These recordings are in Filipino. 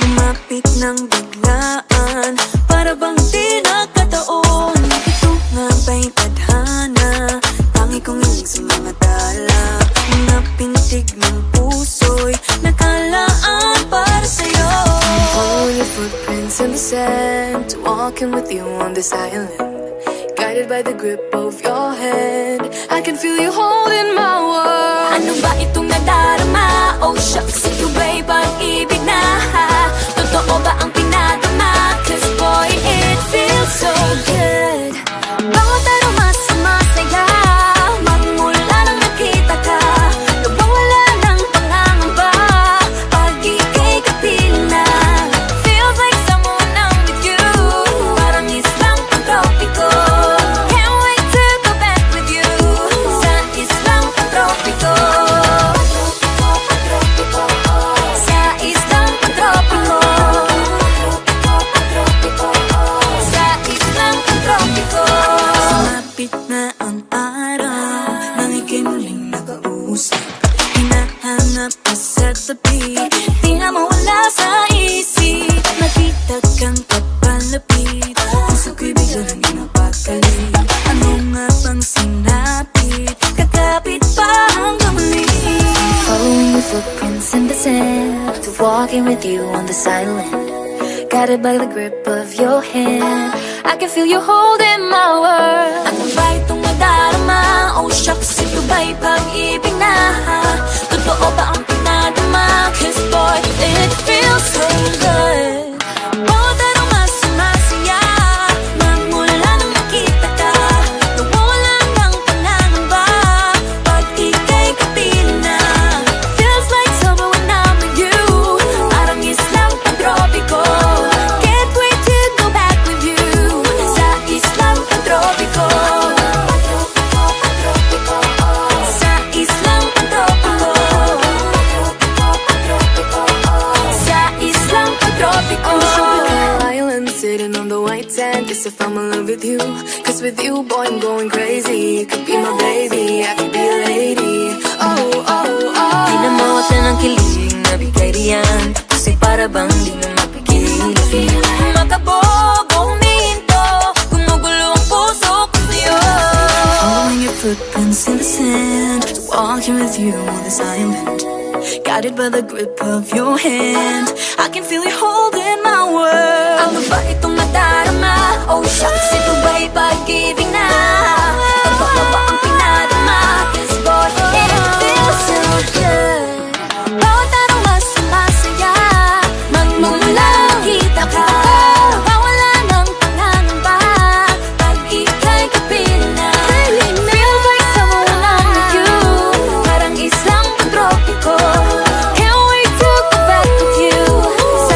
Lumapit ng biglaan, para bang di nakataon. Ito nga ba'y tadhana, tangi kong ilig sa mga dala. Mga pintig ng puso'y nakalaan para sa'yo. Follow your footprints in the sand, walking with you on this island, guided by the grip of your hand. I can feel you holding my world. Ano ba itong nadarama? Oh shucks, ito ba'y pag-ibig na? Totoo ba ang pinadama? Cause boy, it feels so good. Bawat aroma sumasaya, magmula nang nakita ka. Nawawala ng pangangamba, pag ika'y kapiling na. Feels like someone I'm with you, parang islang pang-tropiko. Can't wait to go back with you, sa islang pang-tropiko. Sa islang pang-tropiko. Sa islang pang-tropiko. Sumapit na ang araw, nang ika'y muling nakausap. Hinahanap ka sa tabi, di na mawala sa isip. Nakita kang kapalapit, puso ko'y biglang napakali. Ano nga bang sinapit, kakapit pa hanggang muli. Following your footprints in the sand, to walking with you on this island, guided by the grip of your hand. I can feel you holding my world. Ano ba itong nadarama? Oh shucks, ito ba'y pag-ibig na? Totoo ba ang pinadama? Cause boy, it feels so good. Bawat aroma sumasaya, magmula nang nakita ka. Nawawala ng pangangamba, pag ika'y kapiling na. Feels like summer when I'm with you, parang islang pang-tropiko. Can't wait to go back with you, sa islang pang-tropiko. Sa islang pang-tropiko. Sa islang pang-tropiko. On the tropical island, sitting on the white sand, as if I'm in love with you. Cause with you, boy, I'm going crazy. You could be my baby, I could be a lady. Oh, oh, oh. Di na mawata ng kilig na bigay riyan, kasi para bang di na mapigil. Makabog o huminto, gumugulo ang puso ko sa'yo. Following your footprints in the sand, walking with you on this island, guided by the grip of your hand. I can feel you holding my world. Ano ba itong nadarama? Oh shucks, ito ba'y pag-ibig na? Totoo ba ang pinadama? Cause boy, it feels so good. Bawat aroma sumasaya, magmumula nakita ka. Nawawala ng pangangamba, pag ika'y kapiling na. Feels like someone I'm with you, parang islang pang-tropiko. Can't wait to go back with you, sa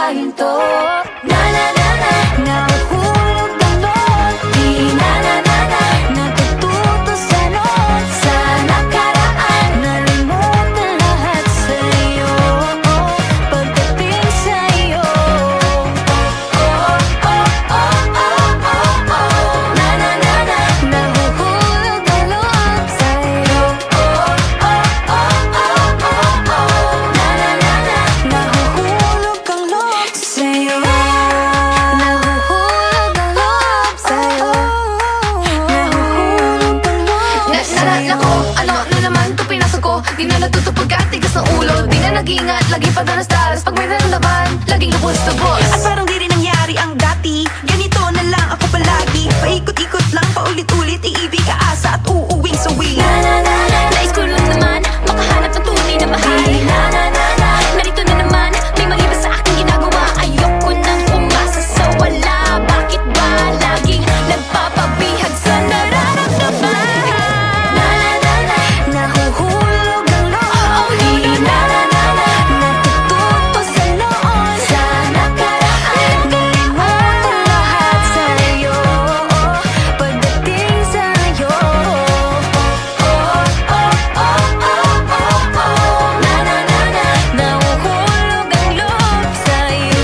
pahinto. Na na na na, nahuhulog ang loob. Di na na na na, natututo sa noon. Sa nakaraan, nalimutan lahat sa'yo. Pagdating sa'yo, na na na na, nahuhulog ang loob sa'yo. Na na na na, nahuhulog ang loob sa'yo. Nahuhulog ang loob sa'yo. Nahuhulog ang loob sa'yo. Naalala ko, ano na naman ito pinasok ko. Di na natutupag at tigas ng ulo. Di na nag-iingat, lagi pa danas-daras. Pag may naramdaman, laging lubos-lubos. At parang di rin nangyari ang dati. Ganito na lang ako palagi. Paikot-ikot lang, paulit-ulit. Iibig, aasa at uuwing sawi. Na na na na, Nais ko lang naman, makahanap ng tunay na mahal. na na na na, Narito na naman, may mali ba sa aking ginagawa? Ayoko nang umasa sa wala. Bakit ba laging nagpapabihag sa nararamdaman? na na na na, nahuhulog ang loob. Di na na na na, natututo sa noon. Sa nakaraan, nalimutan lahat sa'yo. Pagdating sa'yo, na na na na, nahuhulog ang loob sa'yo.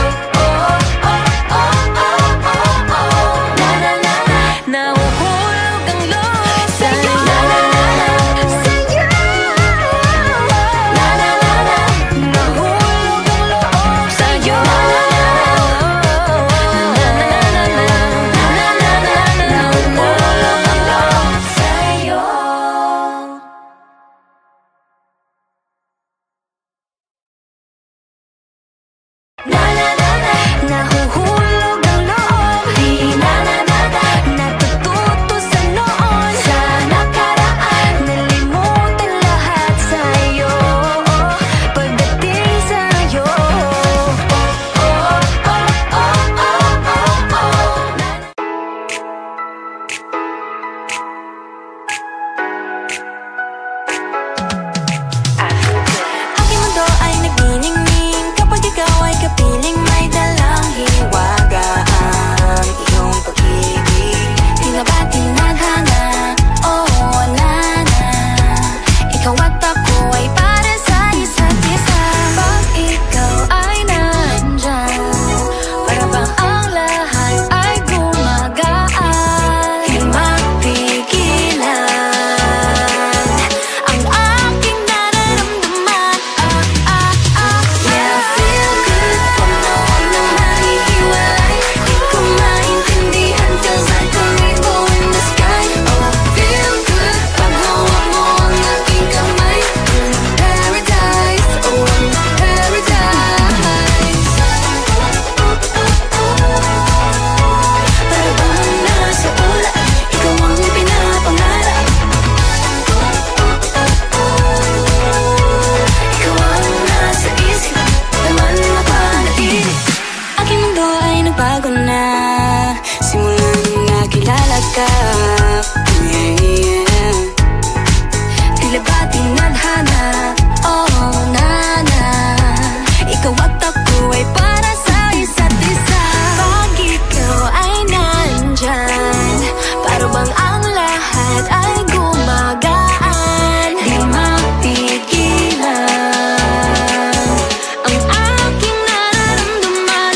Na na na na, nahuhulog ang loob sa'yo. Na na na na, sa'yo. Na na na na, nahuhulog ang loob sa'yo. Na na na na, nahuhulog ang loob sa'yo. Na na na na, nahuhulog ang loob. Di na na na na, natututo sa noon. Sa nakaraan, nalimutan lahat sa'yo. Pagdating sa'yo, aking mundo ay nagniningning kapag ikaw ay kapiling may dalang hiwaga ang iyong pag-ibig. Di na ba tinadhana? Oo, wala na. Ikaw at ako ay para sa isa't isa. Pag ikaw ay nandyan, para bang ang lahat ay gumagaan. Di mapigilan ang aking nararamdaman. Yeah, I feel good kung noon na mahihiwalay. Di ko maintindihan, feels like a rainbow in the sky. Oh, I feel good pag hawak mo ang aking kamay. Paradise, oh, paradise. Para bang nasa ulap, ikaw ang pinapangarap. Ikaw ang nasa isip, naman napanatili. Aking mundo ay nagbago na simula nung nakilala ka. Yeah, yeah. Tila ba tinadhana? Oh, nana. Ikaw at ako ay para sa isa't isa. Pag ikaw ay nandyan, para bang ang lahat ay gumagaan. Di mapigilan ang aking nararamdaman.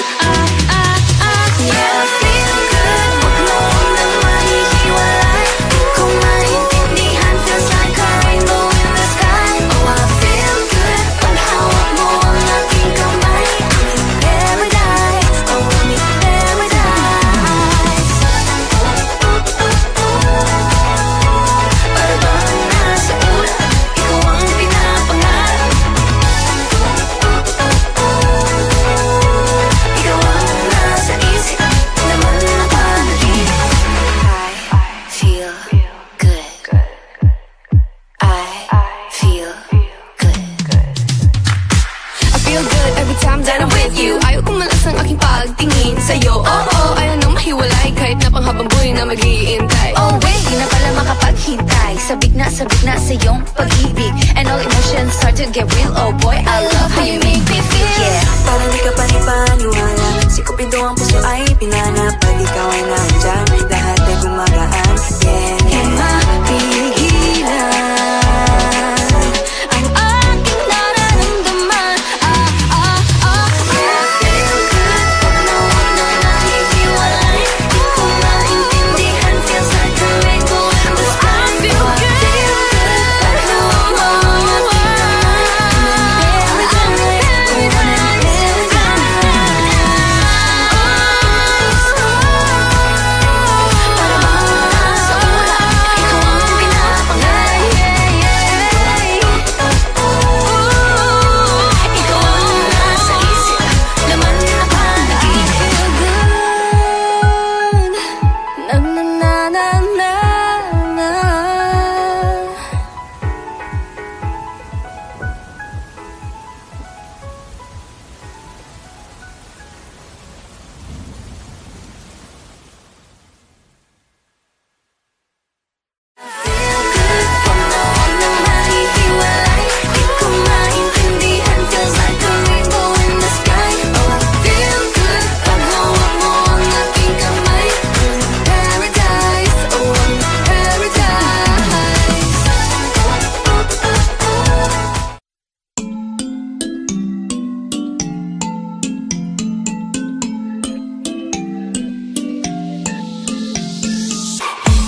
Yeah, I feel good pag noon na mahihiwalay. Di ko maintindihan, feels like a rainbow in the sky. Oh, I feel good pag hawak mo ang aking kamay. Paradise, oh, paradise. Para bang nasa ulap, ikaw ang pinapangarap. Ikaw ang nasa isip, naman napanatili. I feel good. I feel good. I feel good every time that I'm with you. Ayaw kong malas ang aking pagtingin sa'yo. Oo, ayaw nang mahiwalay kahit na panghabang buhay na mag-iintay. Oh wait, di na pala makapaghintay. Sabik na sa iyong pag-ibig. And all emotions start to get real. Oh boy, I love how you make me feel. Yeah, parang di ka panipaniwala.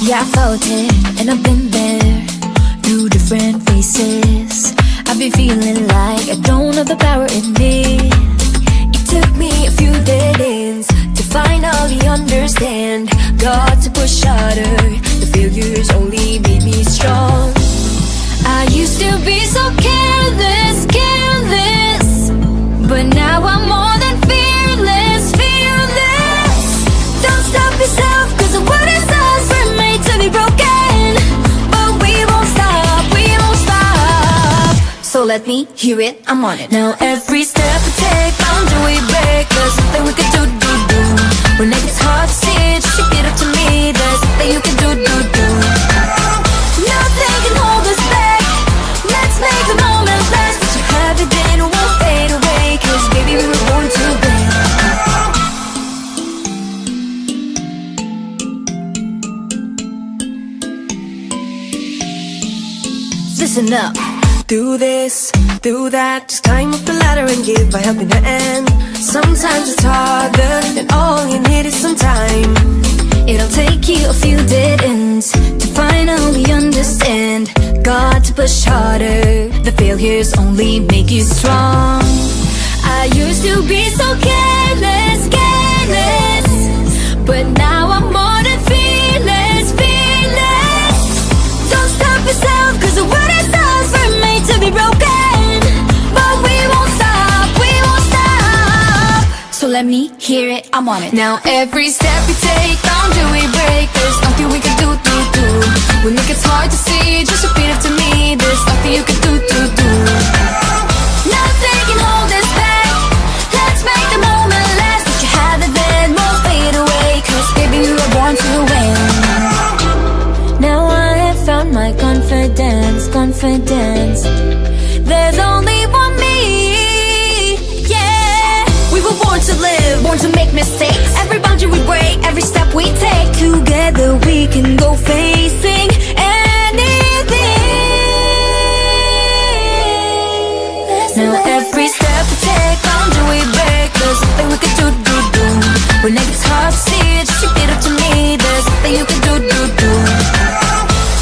Yeah, I felt it, and I've been there through different faces. I've been feeling like I don't have the power in me. It took me a few dead ends to finally understand. Got to push harder, the failures only made me strong. I used to be so careless, careless, but now I'm more than fearless, fearless. Don't stop yourself, cause the world is us, we're made to be broken. But we won't stop, we won't stop. So let me hear it, I'm on it. Now every step we take, boundary we break. There's something we can do. When it gets hard to see, just shake it up to me. There's something you can do. Nothing can hold us back. Let's make the moment last. Let you have it, then it won't fade away. Cause baby, we were born to win. Listen up. Do this, do that, just climb up the ladder and give a helping hand. Sometimes it's harder, and all you need is some time. It'll take you a few dead ends to finally understand. Got to push harder, the failures only make you strong. I used to be so careless, careless, but now I'm more than fearless, fearless. Don't stop yourself, cause the world is ours, we're made to be broken. But we won't stop, we won't stop. So let me hear it, I'm on it. Now every step we take, boundary we break. There's nothing we can do. When it gets hard to see, just repeat it to me. There's nothing you can do. Nothing can hold us back. Let's make the moment last. Let you have it, then won't fade away. Cause baby, we were born to win. Now I have found my confidence, confidence. There's only one me, yeah. We were born to live, Born to make mistakes. every boundary we break, Every step we take, together we can go facing anything. now every step we take, boundary we break. There's something we can do. When it gets hard to see, just repeat it to me. There's something you can do.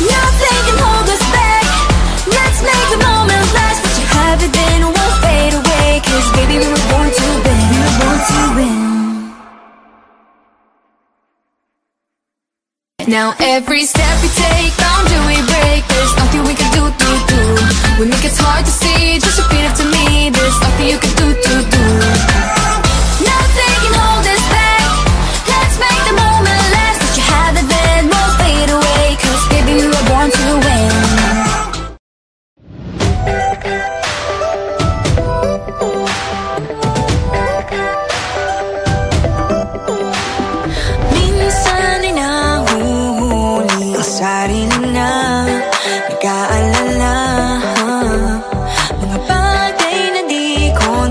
Nothing can hold us back. Let's make the moment last. Let you have it, then it won't fade away. Cause baby, we were born to win. We were born to win. Now every step we take, boundary we break. There's nothing we can do. When it gets hard to see, just repeat it to me. There's nothing you can do. Nothing can hold us back. Let's make the moment last. Let you have it, then won't fade away. Cause baby, we were born to win. Minsan ay nahuhuli ang sarili na nag-aalala. Mga bagay na di ko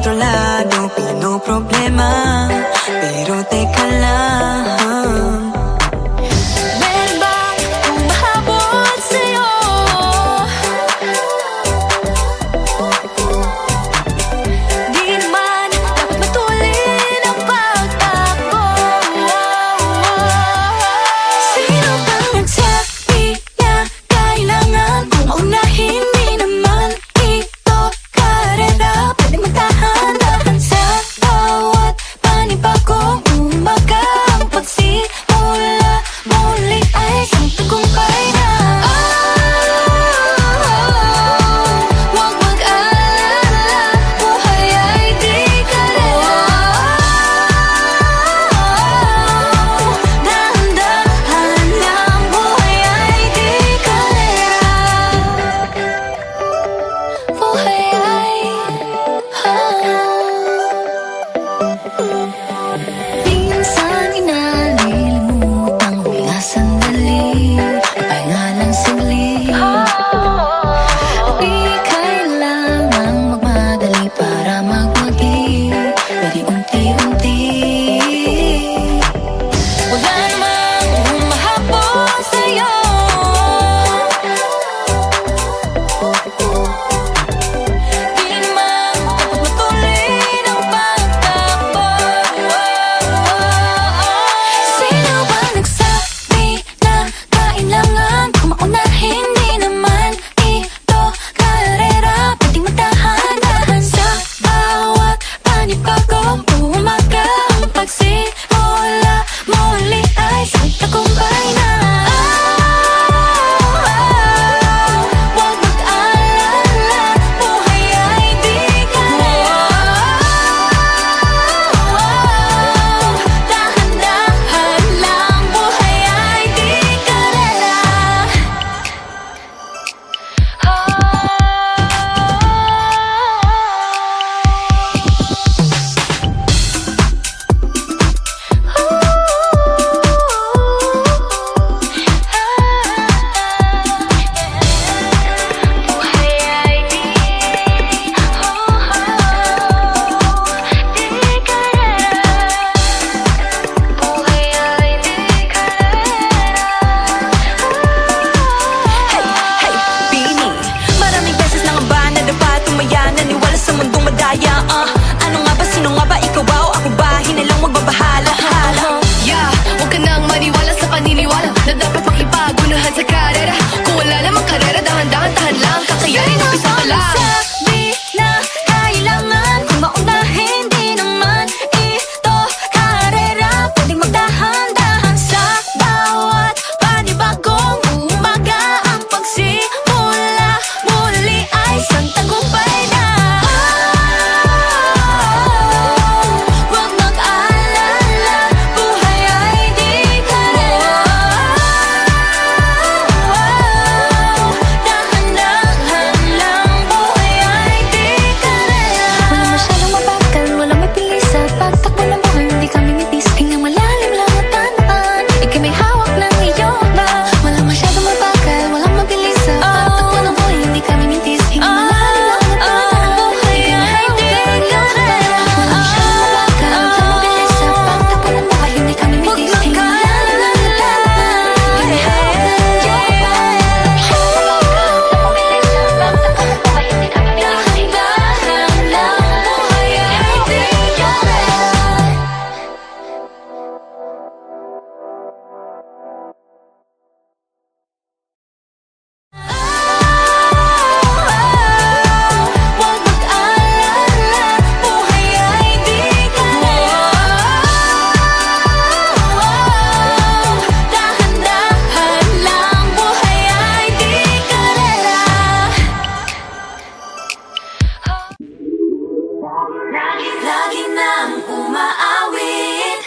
Lagi nang umaawit.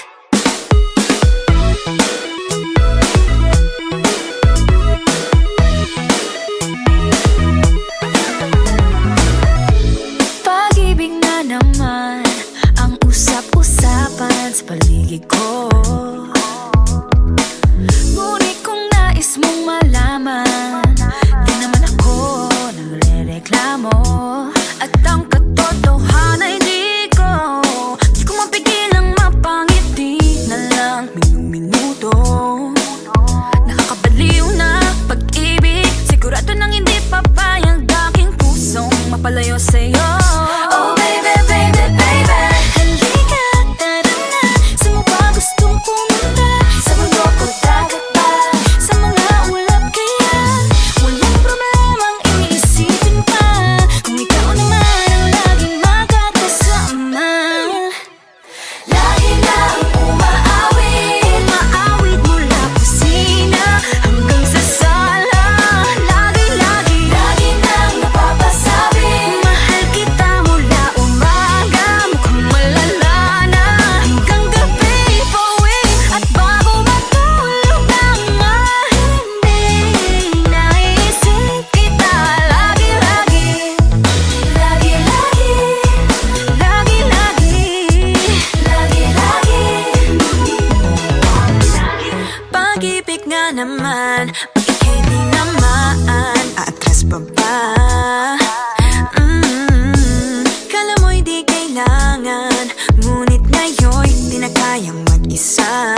Pag-ibig na naman ang usap-usapan sa paligid ko. Ngunit kung nais mong malaman, di naman ako nagre-reklamo. At ang katotohanan ay di ko mapigilang mapangiti na lang minu-minuto. Nakakabaliw na pag-ibig, sigurado nang hindi papayag aking pusong mapalayo sa'yo. Oh baby, baby, baby, Halika, tara na, saan mo ba gustong pumunta? sa mundo ko dagat pa. Sa mga ulap kaya walang problemang iisipin pa, kung ikaw naman ang laging makakasama. Lagi nang umaawit. Umaawit mula kusina hanggang sa sala. Lagi-lagi Lagi nang napapasabi. mahal kita mula umaga, mukhang malala na hanggang gabi. Pauwi at bago matulog na mahimbing, naisip kita lagi-lagi. Lagi-lagi, Lagi-lagi lagi-lagi. pag-ibig nga naman, pag ika'y di naman aatras pa ba? Kala mo'y di kailangan, ngunit ngayon'y di na kayang mag-isa.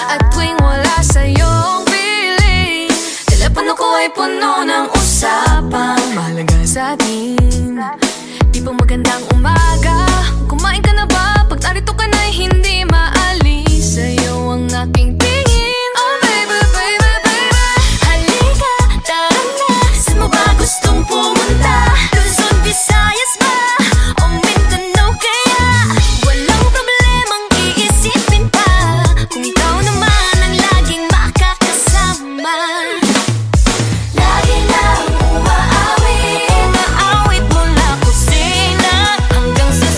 At tuwing wala sa'yong piling, telepono ko ay puno ng usapang mahalaga sa atin. Di ba magandang umaga? Kumain ka na ba? Pag narito ka na'y hindi maalis sa'yo ang aking tingin. Oh baby, baby, baby, halika, tara na, saan mo ba gustong pumunta? Luzon, Visayas ba? O Mindanao kaya? Walang problemang iisipin pa, kung ikaw naman ang laging makakasama. Lagi nang umaawit. Umaawit mula kusina hanggang sa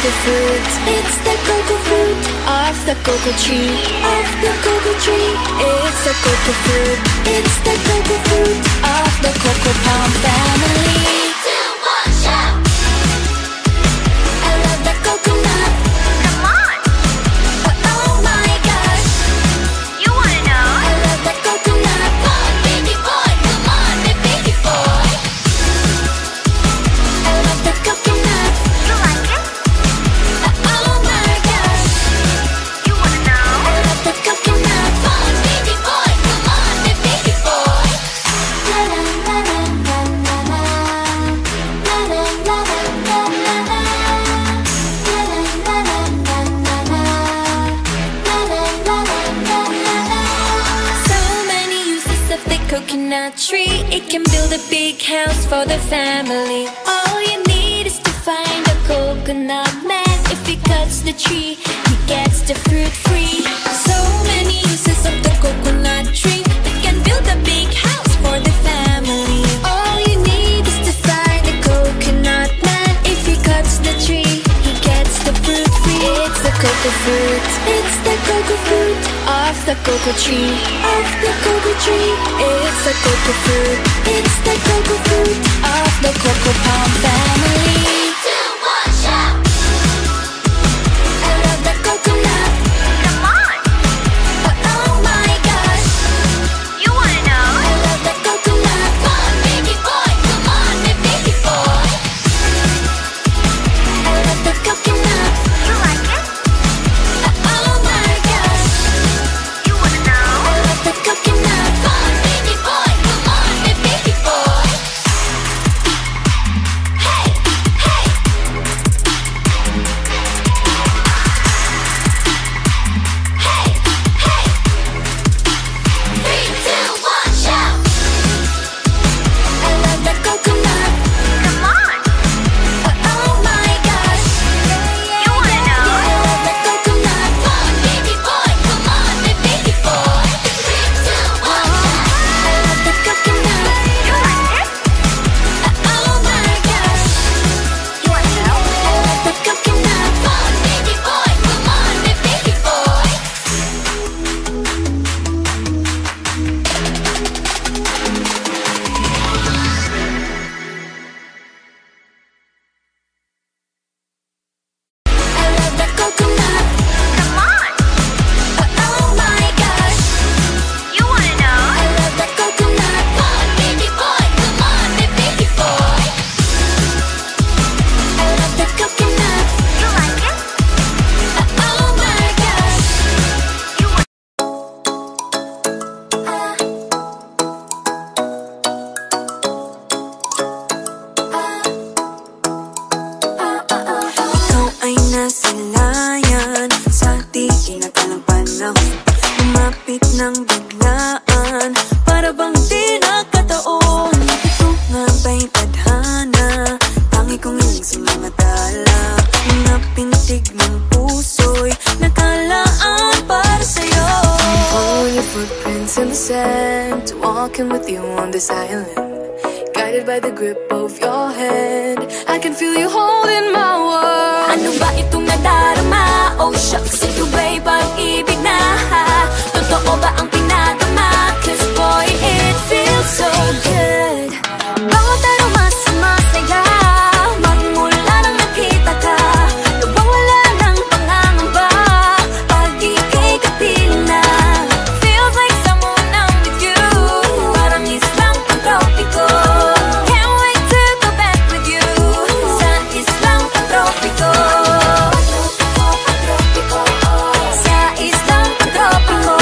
cocoa fruit. It's the cocoa fruit of the cocoa tree. Of the cocoa tree. It's the cocoa fruit. It's the cocoa fruit of the cocoa palm family. 3, 2, 1, shout! I love the coconut. Come on! Oh my gosh! You wanna know? I love the coconut. Come on, baby boy. Come on, baby boy. I love the coconut. You like it? Oh my gosh! You wanna know? I love the coconut. Come on, baby boy. Come on, baby boy. La la la la la la la. La la la la la la la. La la la la la la la. La la la la la la. So many uses of the coconut tree. It can build a big house for the family. All you need is to find a coconut man. If he cuts the tree, he gets the fruit free. So many uses of the coconut tree. It can build a big house for the family. All you need is to find a coconut man. If he cuts the tree, he gets the fruit free. It's the cocoa fruit. It's the cocoa fruit of the cocoa tree. Of the cocoa tree. It's the cocoa fruit. It's the cocoa fruit of the cocoa palm family. 2, 1, shout! I love the coconut. Come on! Oh my gosh! You wanna know? I love the coconut. Come on, baby boy. Come on, baby boy. I love the coconut. You like it? Oh my gosh! You wanna know? I love the coconut. Come on, baby boy. Come on, baby boy. Hey, hey. Hey, hey. 3, 2, 1, shout! I love the coconut. Come on! Oh my gosh! You wanna know? I love the coconut. Come on, baby boy. Come on, baby boy. 3, 2, 1, shout! I love the coconut. You like it? Oh my gosh! You wanna know? I love the coconut. Come on, baby boy. Come on, baby boy. I love the coconut. Come on! Oh my gosh! You wanna know? I love the coconut. Come on, baby boy. Come on, baby boy. I love the coconut. You like it? Oh my gosh! You wanna Ikaw ay nasilayan sa di inakalang panahon. Lumapit ng biglaan, para bang di nakataon. Ito nga ba'y tadhana? Tangi kong iling sa mga tala. Mga pintig ng puso'y nakalaan para sa'yo. Follow your footprints in the sand, walking with you on this island. Guided by the grip of your hand, I can feel you holding my world. Ano ba itong nadarama? Oh shucks, ito ba'y pag-ibig na? Totoo ba ang pinadama? 'Cause boy, it feels so good. Bawat aroma sumasaya, magmula nang nakita ka. Nawawala ng pangangamba, pag ika'y kapiling na. Feels like someone I'm with you, parang islang pantropiko. Can't wait to go back with you, sa islang pantropiko. Sa islang pantropiko.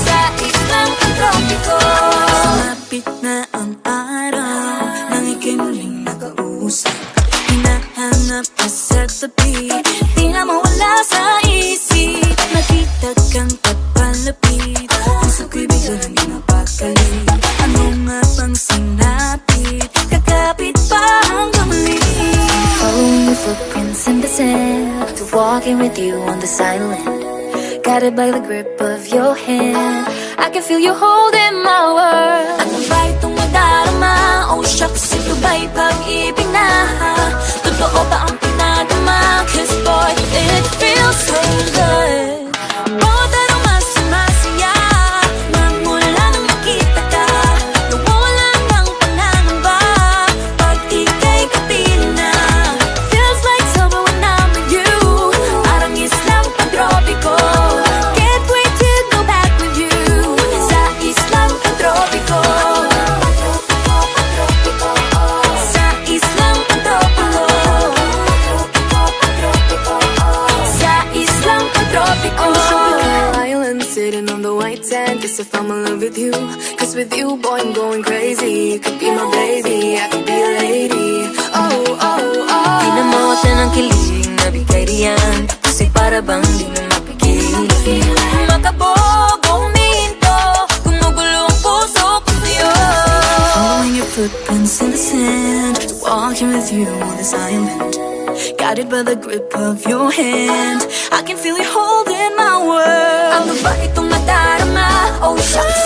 Sa islang pantropiko. Sumapit na ang araw, nang ika'y muling nakausap. Hinahanap ka sa tabi, di na mawala sa isip. Nakita kang papalapit, puso ko'y biglang di mapakali. Ano nga bang sinapit, kakapit pa hanggang muli. Following your footprints in the sand, to walking with you on this island. Guided by the grip of your hand, I can feel you holding my world. Ano ba itong nadarama? Oh shucks, ito ba may pag-ibig na totoo ba ang pinagama? Cause boy, it feels so good. Bawat araw mas sumasaya magmula nang makita ka. Nawawala ng panangamba pag ika'y kapiling na. Feels like summer when I'm with you. Parang islang pantropiko. Can't wait to go back with you sa islang pantropiko. Sa islang pantropiko. Sa islang pantropiko. On the tropical island, sitting on the white sand. Guess if I'm in love with you, cause with you, boy, I'm going crazy. You could be my baby, I could be a lady. Oh, oh, oh. Di na mawala ng kilig na bigay riyan, kasi para bang di na mapigil. Makabog o huminto, gumugulo ang puso ko sa'yo. Following your footprints in the sand, walking with you on this island, guided by the grip of your hand. I can feel you holding my world. Ano ba itong nadarama? Oh shucks,